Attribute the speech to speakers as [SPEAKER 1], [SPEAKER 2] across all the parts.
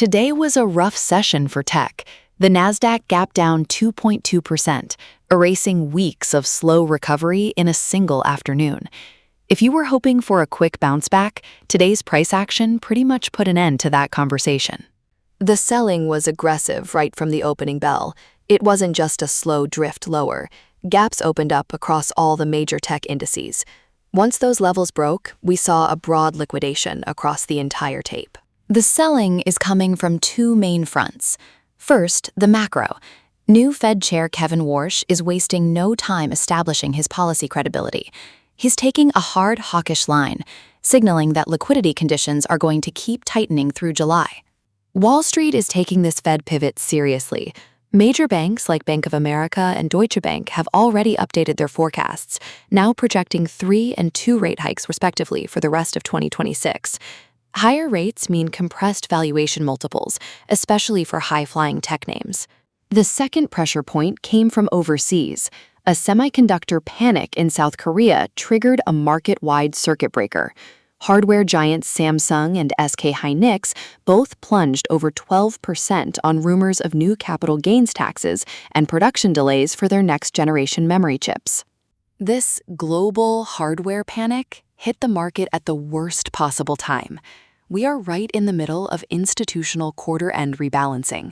[SPEAKER 1] Today was a rough session for tech. The Nasdaq Gap Down 2.2%, erasing weeks of slow recovery in a single afternoon. If you were hoping for a quick bounce back, today's price action pretty much put an end to that conversation.
[SPEAKER 2] The selling was aggressive right from the opening bell. It wasn't just a slow drift lower. Gaps opened up across all the major tech indices. Once those levels broke, we saw a broad liquidation across the entire tape.
[SPEAKER 1] The selling is coming from two main fronts. First, the macro. New Fed Chair Kevin Warsh is wasting no time establishing his policy credibility. He's taking a hard hawkish line, signaling that liquidity conditions are going to keep tightening through July. Wall Street is taking this Fed pivot seriously. Major banks like Bank of America and Deutsche Bank have already updated their forecasts, now projecting 3 and 2 rate hikes respectively for the rest of 2026. Higher rates mean compressed valuation multiples, especially for high-flying tech names. The second pressure point came from overseas. A semiconductor panic in South Korea triggered a market-wide circuit breaker. Hardware giants Samsung and SK Hynix both plunged over 12% on rumors of new capital gains taxes and production delays for their next-generation memory chips. This global hardware panic hit the market at the worst possible time. We are right in the middle of institutional quarter-end rebalancing.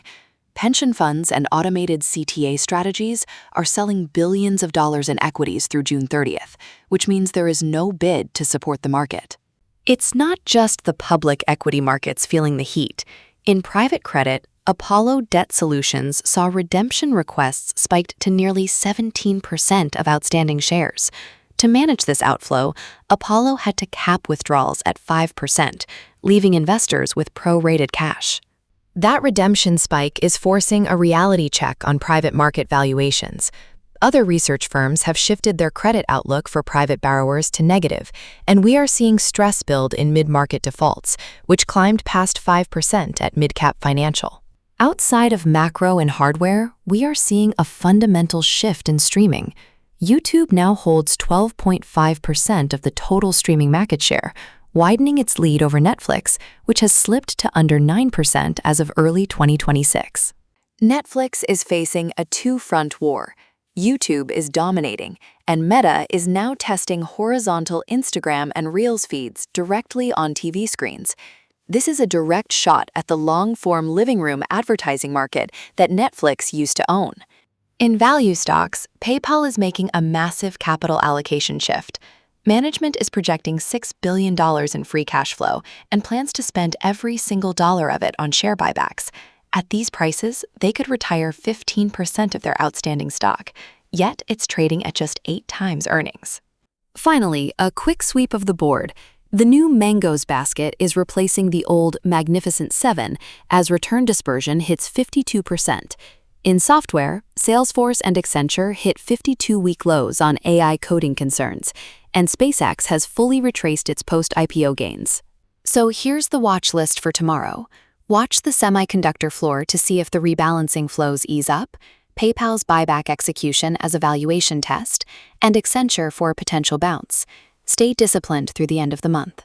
[SPEAKER 1] Pension funds and automated CTA strategies are selling billions of dollars in equities through June 30th, which means there is no bid to support the market. It's not just the public equity markets feeling the heat. In private credit, Apollo Debt Solutions saw redemption requests spiked to nearly 17% of outstanding shares. To manage this outflow, Apollo had to cap withdrawals at 5%, leaving investors with prorated cash. That redemption spike is forcing a reality check on private market valuations. Other research firms have shifted their credit outlook for private borrowers to negative, and we are seeing stress build in mid-market defaults, which climbed past 5% at Midcap Financial. Outside of macro and hardware, we are seeing a fundamental shift in streaming. YouTube now holds 12.5% of the total streaming market share, widening its lead over Netflix, which has slipped to under 9% as of early 2026. Netflix is facing a two-front war. YouTube is dominating, and Meta is now testing horizontal Instagram and Reels feeds directly on TV screens. This is a direct shot at the long-form living room advertising market that Netflix used to own. In value stocks, PayPal is making a massive capital allocation shift. Management is projecting $6 billion in free cash flow and plans to spend every single dollar of it on share buybacks. At these prices, they could retire 15% of their outstanding stock, yet it's trading at just 8 times earnings. Finally, a quick sweep of the board. The new Mangoes basket is replacing the old Magnificent 7 as return dispersion hits 52%. In software, Salesforce and Accenture hit 52-week lows on AI coding concerns, and SpaceX has fully retraced its post-IPO gains. So here's the watch list for tomorrow. Watch the semiconductor floor to see if the rebalancing flows ease up, PayPal's buyback execution as a valuation test, and Accenture for a potential bounce. Stay disciplined through the end of the month.